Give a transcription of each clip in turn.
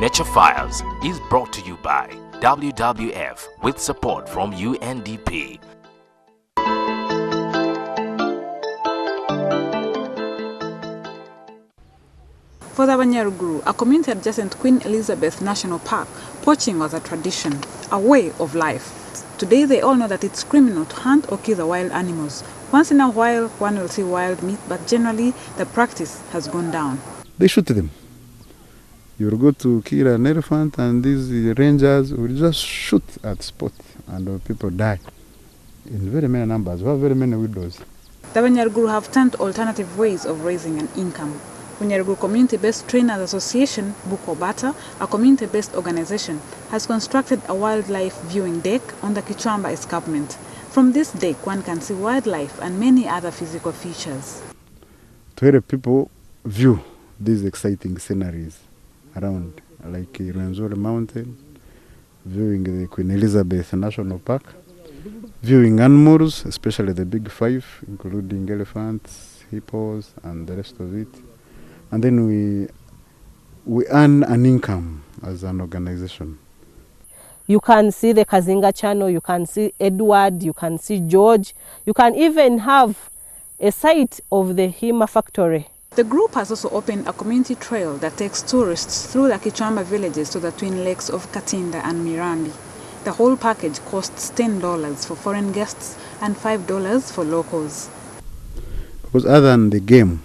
Nature Files is brought to you by WWF with support from UNDP. For the Banyaruguru, a community adjacent to Queen Elizabeth National Park, poaching was a tradition, a way of life. Today they all know that it's criminal to hunt or kill the wild animals. Once in a while, one will see wild meat, but generally the practice has gone down. They shoot them. You will go to kill an elephant and these rangers will just shoot at spot and people die in very many numbers. We have very many widows. The Banyaruguru have turned to alternative ways of raising an income. Banyaruguru Community-Based Trainers Association, Bukobata, a community-based organization, has constructed a wildlife viewing deck on the Kichwamba escarpment. From this deck, one can see wildlife and many other physical features. To help people view these exciting sceneries around, like Rwenzori Mountain, viewing the Queen Elizabeth National Park, viewing animals, especially the big five, including elephants, hippos, and the rest of it. And then we earn an income as an organization. You can see the Kazinga channel, you can see Edward, you can see George, you can even have a site of the Hima factory. The group has also opened a community trail that takes tourists through the Kichwamba villages to the twin lakes of Katinda and Mirandi. The whole package costs $10 for foreign guests and $5 for locals. Because other than the game,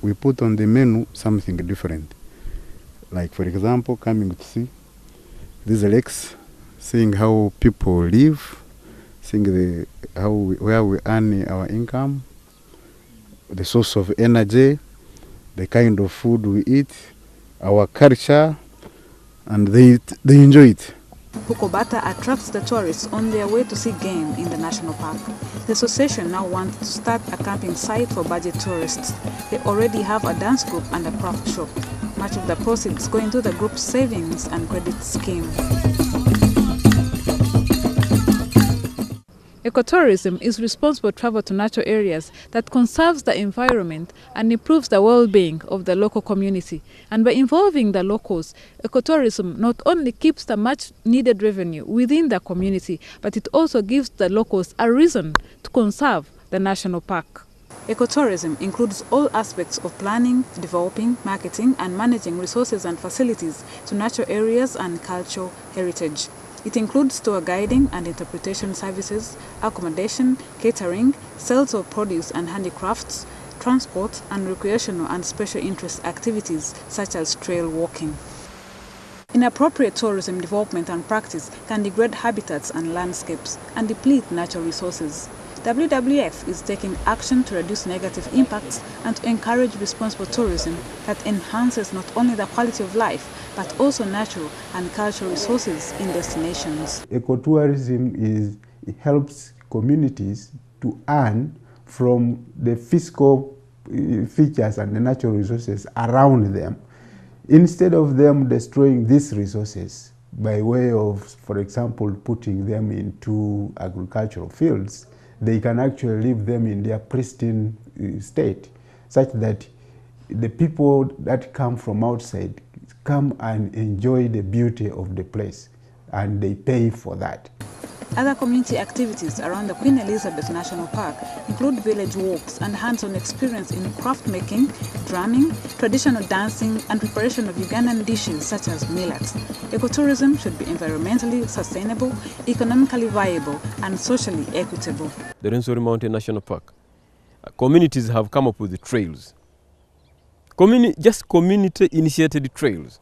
we put on the menu something different. Like, for example, coming to see these lakes, seeing how people live, seeing where we earn our income, the source of energy, the kind of food we eat, our culture, and they enjoy it. Bukobata attracts the tourists on their way to see game in the national park. The association now wants to start a camping site for budget tourists. They already have a dance group and a craft shop. Much of the proceeds go into the group's savings and credit scheme. Ecotourism is responsible travel to natural areas that conserves the environment and improves the well-being of the local community. And by involving the locals, ecotourism not only keeps the much-needed revenue within the community, but it also gives the locals a reason to conserve the national park. Ecotourism includes all aspects of planning, developing, marketing, and managing resources and facilities to natural areas and cultural heritage. It includes tour guiding and interpretation services, accommodation, catering, sales of produce and handicrafts, transport, and recreational and special interest activities such as trail walking. Inappropriate tourism development and practice can degrade habitats and landscapes and deplete natural resources. WWF is taking action to reduce negative impacts and to encourage responsible tourism that enhances not only the quality of life, but also natural and cultural resources in destinations. Ecotourism helps communities to earn from the physical features and the natural resources around them, instead of them destroying these resources by way of, for example, putting them into agricultural fields. They can actually leave them in their pristine state, such that the people that come from outside come and enjoy the beauty of the place, and they pay for that. Other community activities around the Queen Elizabeth National Park include village walks and hands-on experience in craft making, drumming, traditional dancing, and preparation of Ugandan dishes such as millet. Ecotourism should be environmentally sustainable, economically viable, and socially equitable. The Rwenzori Mountain National Park, communities have come up with the trails. Just community-initiated trails.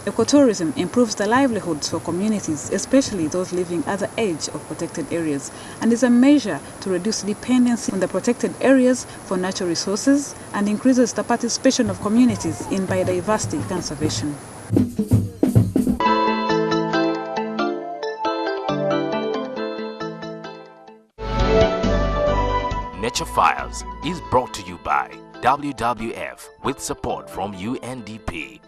Ecotourism improves the livelihoods for communities, especially those living at the edge of protected areas, and is a measure to reduce dependency on the protected areas for natural resources and increases the participation of communities in biodiversity conservation. Nature Files is brought to you by WWF with support from UNDP.